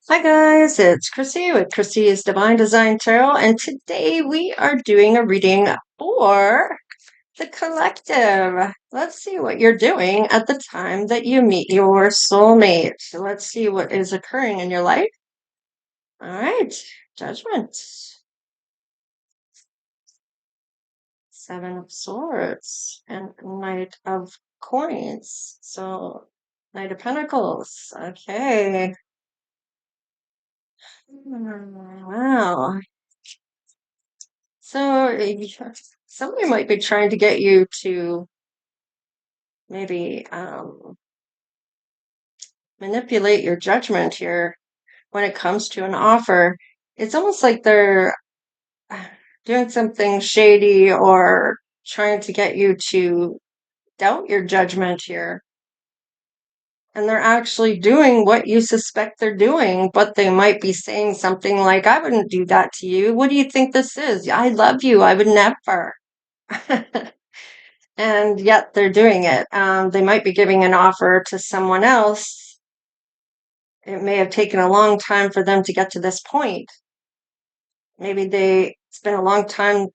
Hi guys, it's Chrissy with Chrissy's Divine Design Tarot, and today we are doing a reading for the collective. Let's see what you're doing at the time that you meet your soulmate. So let's see what is occurring in your life. All right, Judgment. Seven of Swords and Knight of Coins. So Knight of Pentacles. Okay. Wow. So somebody might be trying to get you to maybe manipulate your judgment here when it comes to an offer. It's almost like they're doing something shady or trying to get you to doubt your judgment here. And they're actually doing what you suspect they're doing, but they might be saying something like, I wouldn't do that to you. What do you think this is? I love you. I would never. And yet they're doing it. They might be giving an offer to someone else. It may have taken a long time for them to get to this point. Maybe it's been a long time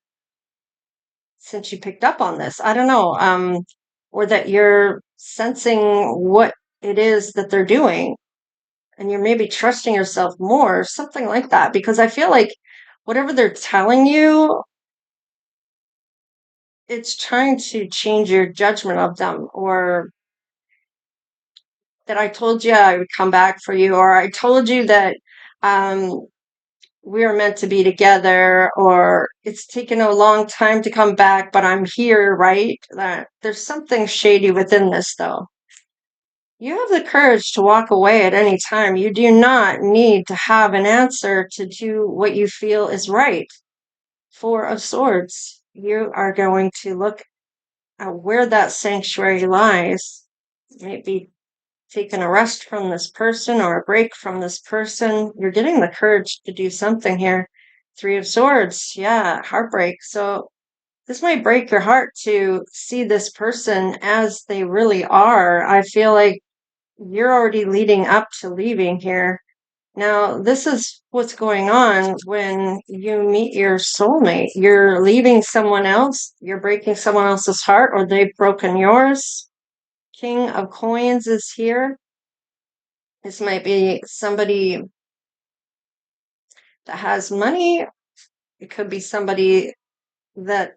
since you picked up on this. I don't know. Or that you're sensing what it is that they're doing and you're maybe trusting yourself more, something like that. Because I feel like whatever they're telling you, it's trying to change your judgment of them, or that I told you I would come back for you, or I told you that um, we were meant to be together, or it's taken a long time to come back, but I'm here, right? That there's something shady within this, though. You have the courage to walk away at any time. You do not need to have an answer to do what you feel is right. Four of Swords. You are going to look at where that sanctuary lies. Maybe taking a rest from this person or a break from this person. You're getting the courage to do something here. Three of Swords. Yeah, heartbreak. So this might break your heart to see this person as they really are. I feel like you're already leading up to leaving here. Now, this is what's going on when you meet your soulmate. You're leaving someone else, you're breaking someone else's heart, or they've broken yours. King of Coins is here. This might be somebody that has money. It could be somebody that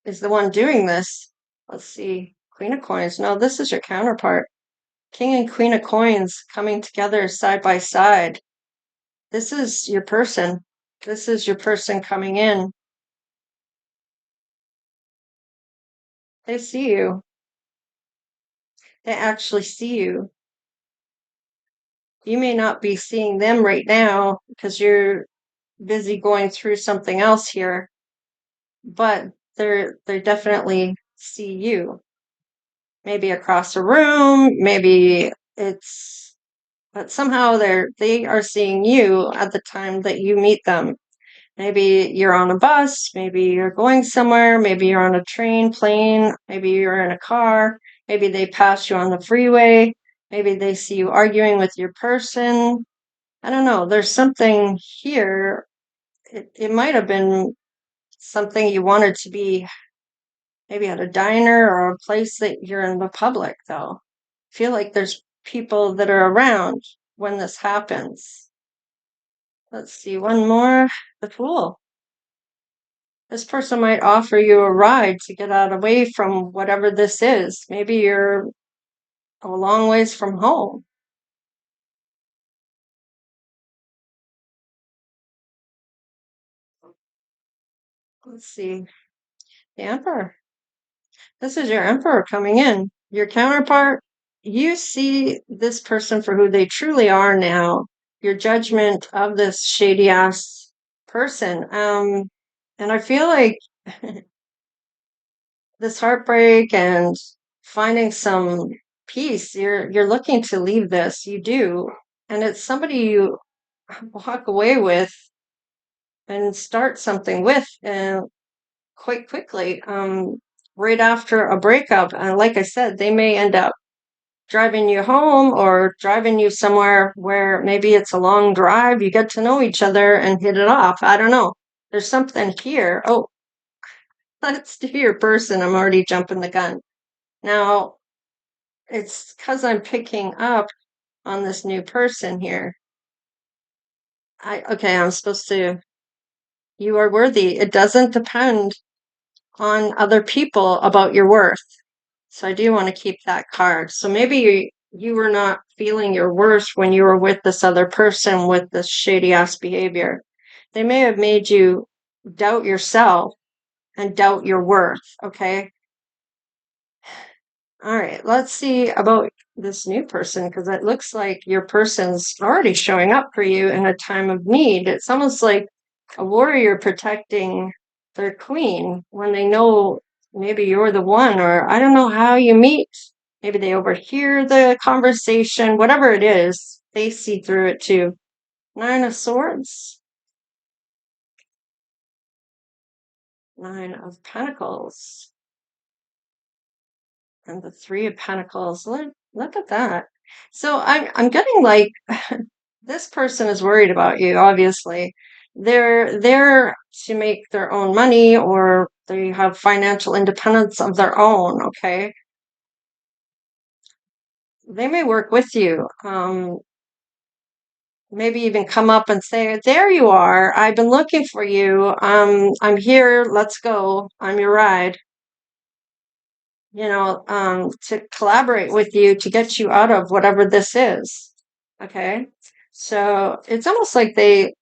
is the one doing this. Let's see. Queen of Coins. No, this is your counterpart. King and Queen of Coins coming together side by side. This is your person. This is your person coming in. They see you. They actually see you. You may not be seeing them right now because you're busy going through something else here, but they definitely see you. Maybe across a room, maybe but somehow they are seeing you at the time that you meet them. Maybe you're on a bus, maybe you're going somewhere, maybe you're on a train, plane, maybe you're in a car, maybe they pass you on the freeway, maybe they see you arguing with your person. I don't know. There's something here. It might have been something you wanted to be, maybe at a diner or a place that you're in the public, though. I feel like there's people that are around when this happens. Let's see, one more. The Fool. This person might offer you a ride to get out away from whatever this is. Maybe you're a long ways from home. Let's see. The Emperor. This is your Emperor coming in. Your counterpart, you see this person for who they truly are now. Your judgment of this shady ass person. And I feel like this heartbreak and finding some peace, you're looking to leave this. You do. And it's somebody you walk away with and start something with quite quickly, right after a breakup. And like I said, they may end up driving you home or driving you somewhere where maybe it's a long drive. You get to know each other and hit it off. I don't know. There's something here. Oh, let's do your person. I'm already jumping the gun. Now, it's because I'm picking up on this new person here. Okay, I'm supposed to, you are worthy. It doesn't depend on other people about your worth. So I do want to keep that card. So maybe you were not feeling your worth when you were with this other person with this shady ass behavior. They may have made you doubt yourself and doubt your worth. Okay. All right. Let's see about this new person because it looks like your person's already showing up for you in a time of need. It's almost like a warrior protecting their queen when they know maybe you're the one, or I don't know how you meet. Maybe they overhear the conversation, whatever it is, they see through it too. Nine of Swords, Nine of Pentacles, and the Three of Pentacles. Look at that. So I'm getting like this person is worried about you, obviously. They're there to make their own money or they have financial independence of their own, okay? They may work with you. Maybe even come up and say, "There you are. I've been looking for you. I'm here. Let's go. I'm your ride." To collaborate with you to get you out of whatever this is. Okay. So it's almost like they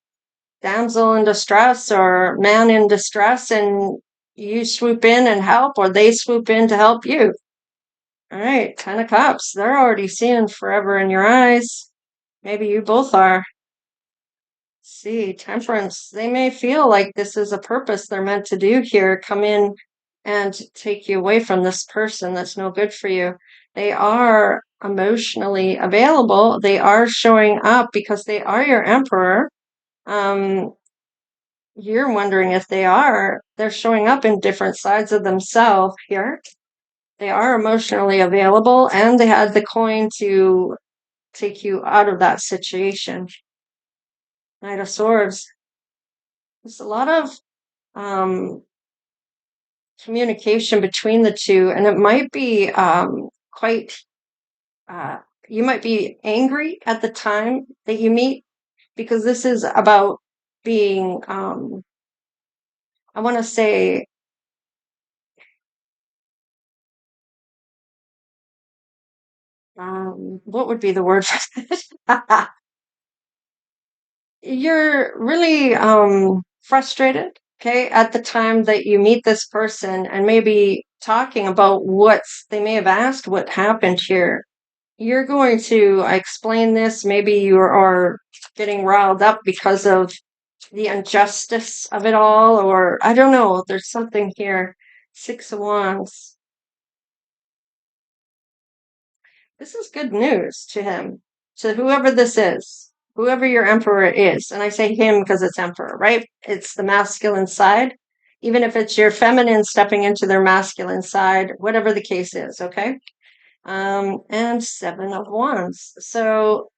damsel in distress or man in distress and you swoop in and help or they swoop in to help you. All right, Ten of Cups. They're already seeing forever in your eyes. Maybe you both are. See, Temperance. They may feel like this is a purpose they're meant to do here. Come in and take you away from this person that's no good for you. They are emotionally available. They are showing up because they are your emperor. You're wondering if they're showing up in different sides of themselves here. They are emotionally available and they had the coin to take you out of that situation. Knight of Swords. There's a lot of communication between the two, and it might be quite, you might be angry at the time that you meet because this is about being, I want to say, what would be the word for that? You're really frustrated, okay, at the time that you meet this person and maybe talking about they may have asked what happened here. You're going to explain this. Maybe you are getting riled up because of the injustice of it all, or I don't know. There's something here. Six of Wands. This is good news to him, to whoever this is, whoever your emperor is. And I say him because it's emperor, right? It's the masculine side, even if it's your feminine stepping into their masculine side, whatever the case is, okay? And Seven of Wands. So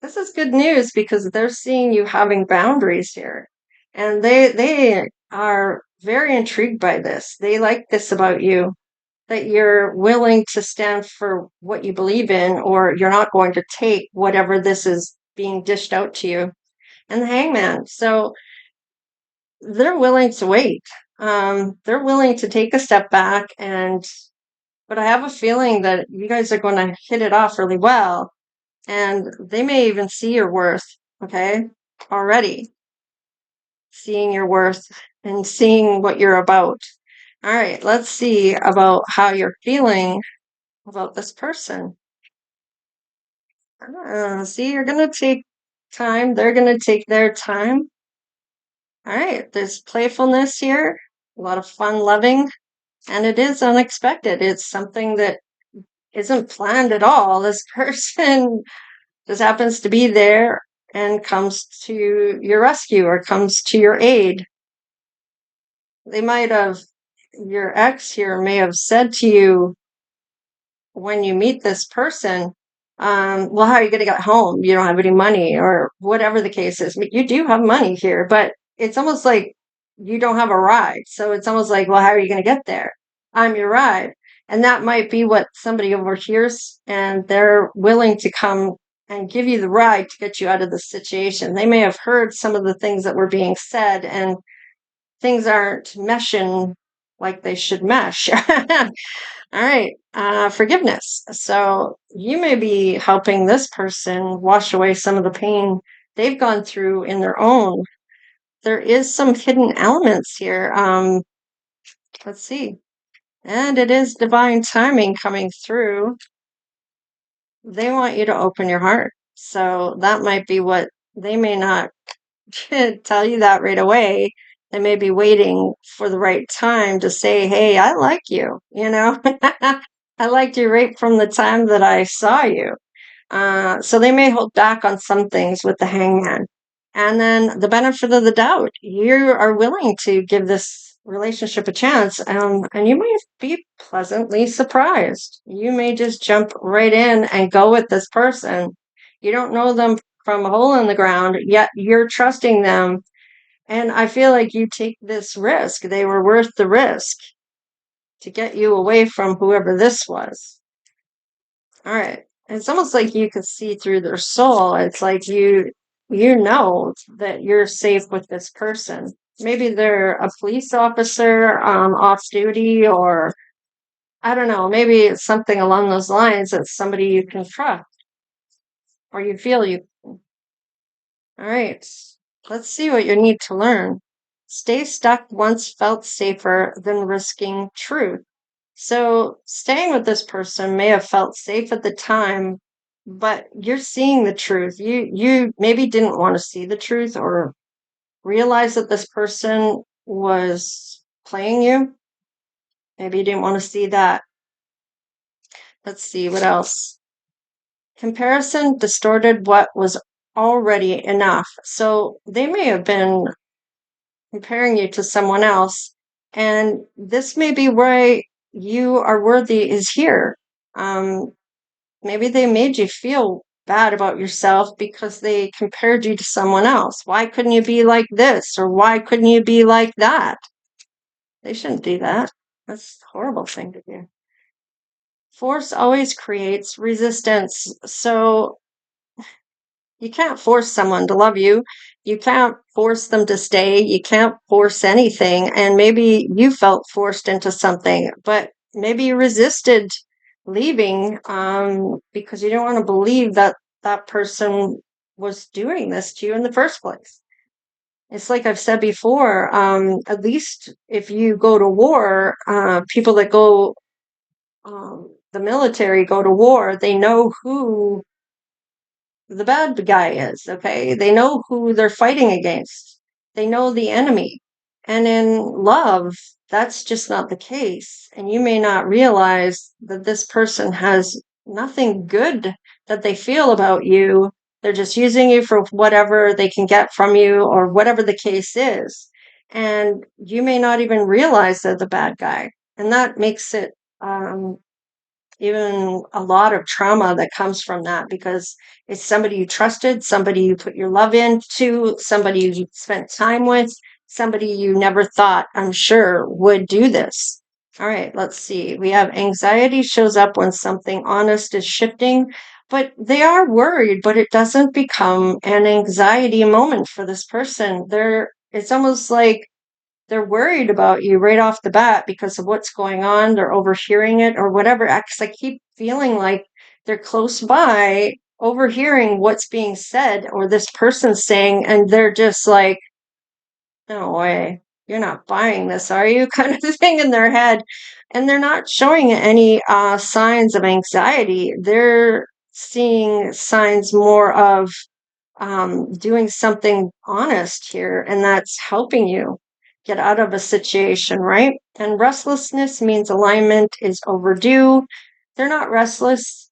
this is good news because they're seeing you having boundaries here. And they are very intrigued by this. They like this about you, that you're willing to stand for what you believe in, or you're not going to take whatever this is being dished out to you. And the Hangman. So they're willing to wait. They're willing to take a step back but I have a feeling that you guys are going to hit it off really well. And they may even see your worth, okay? Already seeing your worth and seeing what you're about. All right, let's see about how you're feeling about this person. See, you're going to take time. They're going to take their time. All right, there's playfulness here, a lot of fun loving, and it is unexpected. It's something that isn't planned at all. This person just happens to be there and comes to your rescue or comes to your aid. Your ex here may have said to you, when you meet this person, well, how are you going to get home? You don't have any money, or whatever the case is. You do have money here, but it's almost like you don't have a ride. So it's almost like, well, how are you going to get there? I'm your ride. And that might be what somebody overhears, and they're willing to come and give you the ride to get you out of the situation. They may have heard some of the things that were being said, and things aren't meshing like they should mesh. All right, forgiveness. So you may be helping this person wash away some of the pain they've gone through in their own. There is some hidden elements here. Let's see. And it is divine timing coming through. They want you to open your heart. So that might be what they may not tell you that right away. They may be waiting for the right time to say, hey, I like you, you know? I liked you right from the time that I saw you. So they may hold back on some things with the hangman. And then the benefit of the doubt, you are willing to give this relationship a chance, and you might be pleasantly surprised. You may just jump right in and go with this person. You don't know them from a hole in the ground, yet you're trusting them. And I feel like you take this risk. They were worth the risk to get you away from whoever this was. All right. It's almost like you could see through their soul. It's like you know that you're safe with this person. Maybe they're a police officer off duty, or I don't know, maybe it's something along those lines. That's somebody you can trust, or you feel you. All right. Let's see what you need to learn. Stay stuck once felt safer than risking truth. So staying with this person may have felt safe at the time, but you're seeing the truth. You maybe didn't want to see the truth or realize that this person was playing you. Maybe you didn't want to see that. Let's see what else. Comparison distorted what was already enough. So they may have been comparing you to someone else, and this may be why you are worthy is here. Um, Maybe they made you feel bad about yourself because they compared you to someone else. Why couldn't you be like this? Or why couldn't you be like that? They shouldn't do that. That's a horrible thing to do. Force always creates resistance. So you can't force someone to love you. You can't force them to stay. You can't force anything. And maybe you felt forced into something, but maybe you resisted leaving because you didn't want to believe that that person was doing this to you in the first place. It's like I've said before, at least if you go to war, people that go, the military go to war, they know who the bad guy is, okay? They know who they're fighting against. They know the enemy. And in love, that's just not the case. And you may not realize that this person has nothing good that they feel about you. They're just using you for whatever they can get from you, or whatever the case is. And you may not even realize they're the bad guy. And that makes it even a lot of trauma that comes from that, because it's somebody you trusted, somebody you put your love into, somebody you spent time with, somebody you never thought, I'm sure, would do this. All right, let's see. We have anxiety shows up when something honest is shifting, but they are worried, but it doesn't become an anxiety moment for this person. It's almost like they're worried about you right off the bat because of what's going on. They're overhearing it or whatever. Because I keep feeling like they're close by, overhearing what's being said or this person's saying, and they're just like, no way, you're not buying this, are you? Kind of thing in their head. And they're not showing any signs of anxiety. They're seeing signs more of doing something honest here, and that's helping you get out of a situation, right? And restlessness means alignment is overdue. They're not restless.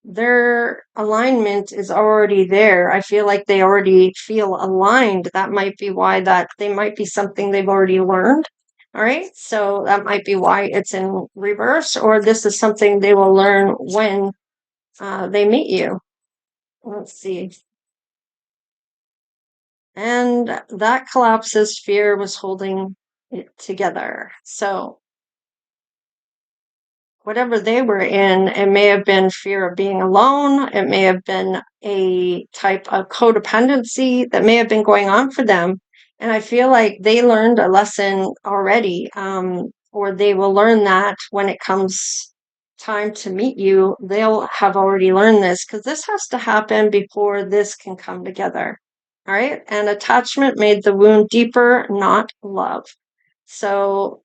Their alignment is already there. I feel like they already feel aligned. That might be why that they might be something they've already learned. All right. So that might be why it's in reverse, or this is something they will learn when they meet you. Let's see. And that collapses. Fear was holding it together. So whatever they were in, it may have been fear of being alone. It may have been a type of codependency that may have been going on for them. And I feel like they learned a lesson already, or they will learn that when it comes time to meet you, they'll have already learned this because this has to happen before this can come together. All right. And attachment made the wound deeper, not love. So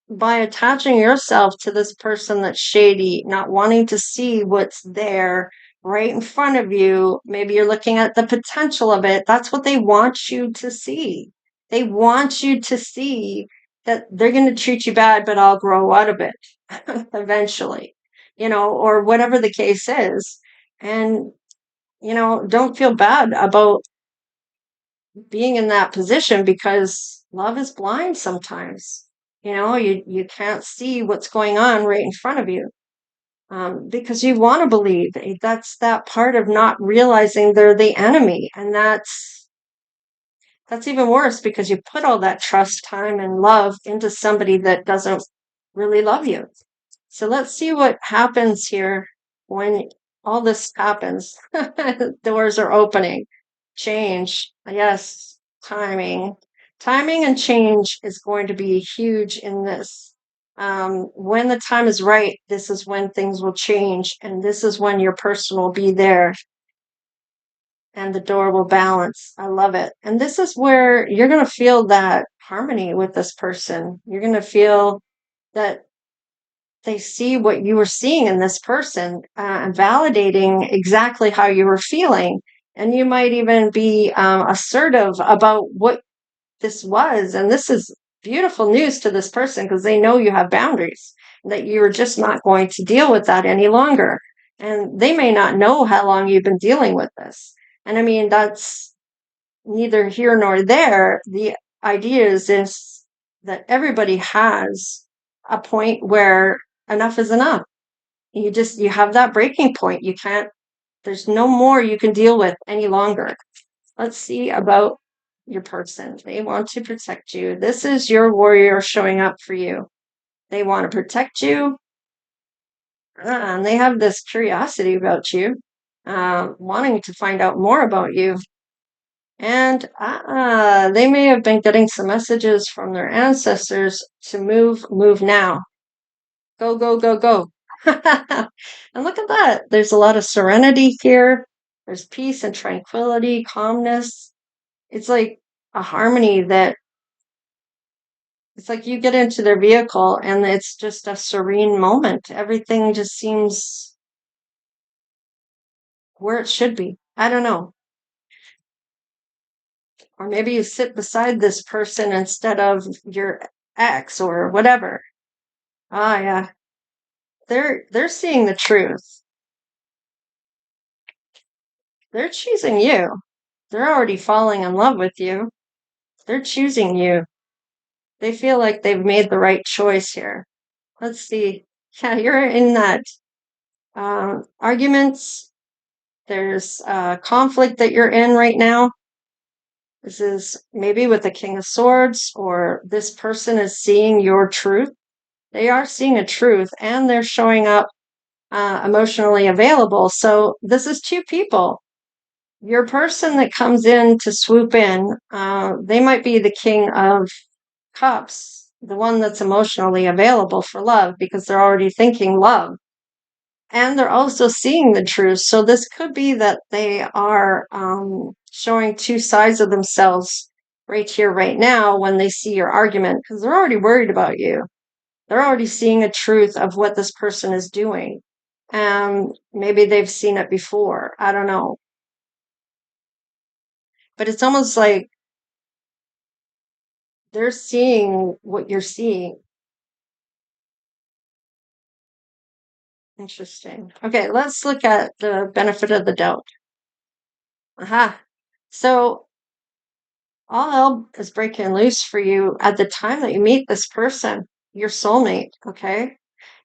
by attaching yourself to this person that's shady, not wanting to see what's there right in front of you, maybe you're looking at the potential of it. That's what they want you to see. They want you to see that they're going to treat you bad, but I'll grow out of it eventually, or whatever the case is. And, don't feel bad about being in that position because love is blind sometimes. You can't see what's going on right in front of you, because you want to believe. That's that part of not realizing they're the enemy. And that's even worse because you put all that trust, time, and love into somebody that doesn't really love you. So let's see what happens here when all this happens. Doors are opening. Change. Yes, timing. Timing and change is going to be huge in this. When the time is right, this is when things will change, and this is when your person will be there and the door will balance. I love it. And this is where you're going to feel that harmony with this person. You're going to feel that they see what you were seeing in this person, and validating exactly how you were feeling. And you might even be assertive about what this was. And this is beautiful news to this person because they know you have boundaries, that you're just not going to deal with that any longer. And they may not know how long you've been dealing with this. And I mean, that's neither here nor there. The idea is that everybody has a point where enough is enough. You have that breaking point. You can't, there's no more you can deal with any longer. Let's see about your person. They want to protect you. This is your warrior showing up for you. They want to protect you. And they have this curiosity about you, wanting to find out more about you. And they may have been getting some messages from their ancestors to move now. Go, go, go, go. And look at that. There's a lot of serenity here. There's peace and tranquility, calmness. It's like a harmony that it's like you get into their vehicle and it's just a serene moment. Everything just seems where it should be. I don't know. Or maybe you sit beside this person instead of your ex or whatever. Ah, yeah. They're seeing the truth. They're choosing you. They're already falling in love with you. They're choosing you. They feel like they've made the right choice here. Let's see. Yeah, you're in that arguments. There's conflict that you're in right now. This is maybe with the King of Swords, or this person is seeing your truth. They are seeing a truth and they're showing up emotionally available. So this is two people. Your person that comes in to swoop in, they might be the King of Cups, the one that's emotionally available for love because they're already thinking love. And they're also seeing the truth. So this could be that they are showing two sides of themselves right here, right now, when they see your argument, because they're already worried about you. They're already seeing a truth of what this person is doing. Maybe they've seen it before. I don't know. But it's almost like they're seeing what you're seeing. Interesting. Okay, let's look at the benefit of the doubt. Aha. So all hell is breaking loose for you at the time that you meet this person, your soulmate, okay?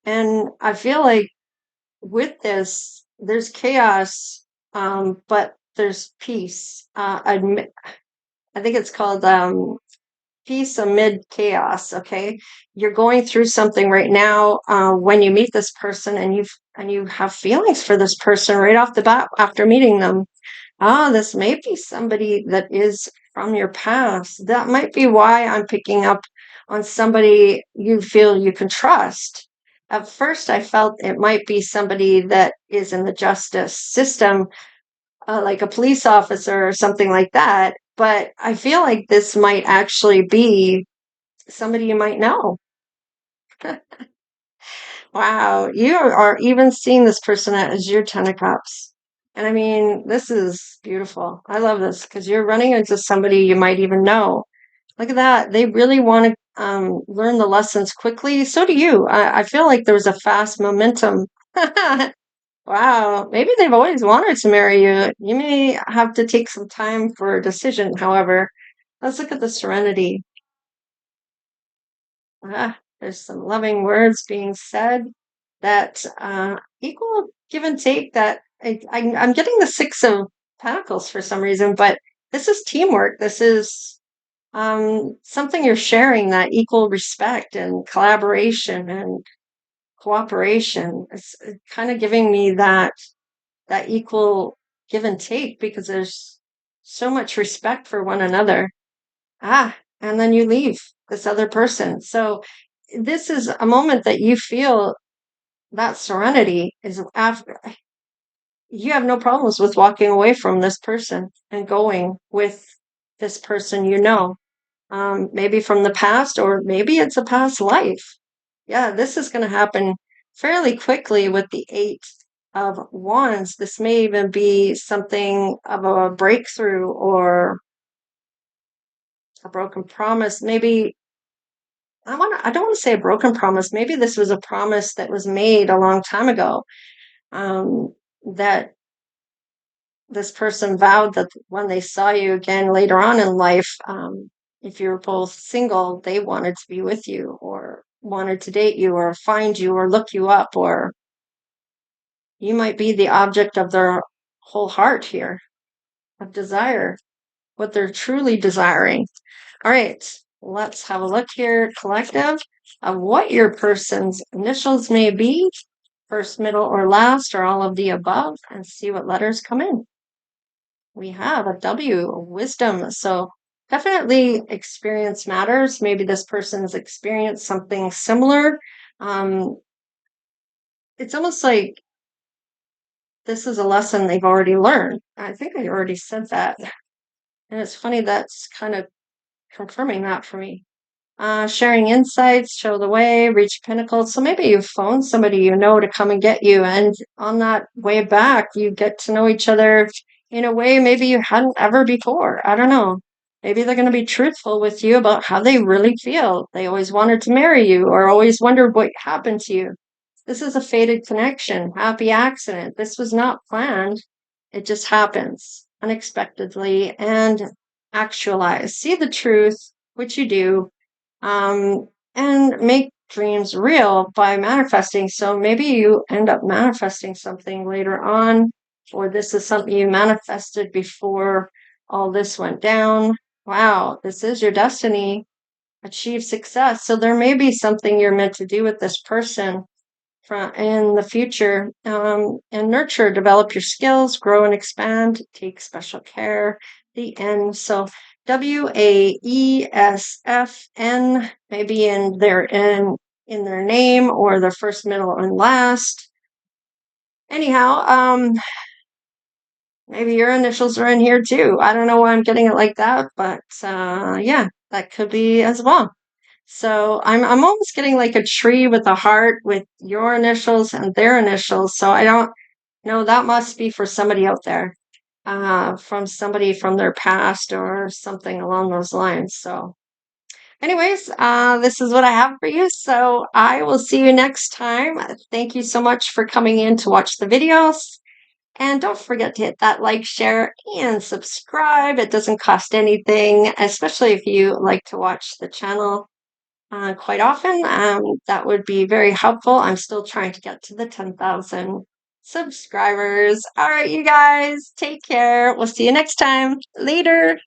And I feel like with this, there's chaos, but there's peace. I think it's called peace amid chaos. Okay, you're going through something right now when you meet this person, and you have feelings for this person right off the bat after meeting them. Ah, this may be somebody that is from your past. That might be why I'm picking up on somebody you feel you can trust. At first, I felt it might be somebody that is in the justice system, like a police officer or something like that. But I feel like this might actually be somebody you might know. Wow, you are even seeing this person as your Ten of Cups. And I mean, this is beautiful. I love this because you're running into somebody you might even know. Look at that. They really want to learn the lessons quickly. So do you. I feel like there was a fast momentum. Wow. Maybe they've always wanted to marry you. You may have to take some time for a decision, however. Let's look at the serenity. There's some loving words being said that equal give and take. That I'm getting the Six of Pentacles for some reason, but this is teamwork. This is something you're sharing, that equal respect and collaboration and cooperation. It's kind of giving me that equal give and take because there's so much respect for one another. And then you leave this other person. So this is a moment that you feel that serenity is after you have no problems with walking away from this person and going with this person, maybe from the past, or maybe it's a past life. Yeah, this is going to happen fairly quickly with the Eight of Wands. This may even be something of a breakthrough or a broken promise. Maybe I don't want to say a broken promise. Maybe this was a promise that was made a long time ago. That this person vowed that when they saw you again later on in life, if you were both single, they wanted to be with you or wanted to date you or find you or look you up, or you might be the object of their whole heart here of desire, what they're truly desiring. All right, let's have a look here, collective, of what your person's initials may be, first, middle, or last, or all of the above, and see what letters come in. We have a W, wisdom. So definitely experience matters. Maybe this person has experienced something similar. It's almost like this is a lesson they've already learned. I think I already said that. And it's funny that's kind of confirming that for me. Sharing insights, show the way, reach pinnacles. So maybe you phone somebody you know to come and get you. And on that way back, you get to know each other in a way maybe you hadn't ever before. I don't know. Maybe they're going to be truthful with you about how they really feel. They always wanted to marry you or always wondered what happened to you. This is a fated connection, happy accident. This was not planned. It just happens unexpectedly and actualize. See the truth, which you do, and make dreams real by manifesting. So maybe you end up manifesting something later on, or this is something you manifested before all this went down. Wow, this is your destiny. Achieve success. So there may be something you're meant to do with this person in the future, and nurture, develop your skills, grow and expand, take special care. The end. So WAESFN, maybe in their name or their first, middle, and last. Anyhow, maybe your initials are in here too. I don't know why I'm getting it like that, but yeah, that could be as well. So I'm almost getting like a tree with a heart with your initials and their initials. So I don't know, that must be for somebody out there, from somebody from their past or something along those lines. So anyways, this is what I have for you. So I will see you next time. Thank you so much for coming in to watch the videos. And don't forget to hit that like, share, and subscribe. It doesn't cost anything, especially if you like to watch the channel quite often. That would be very helpful. I'm still trying to get to the 10,000 subscribers. All right, you guys, take care. We'll see you next time. Later.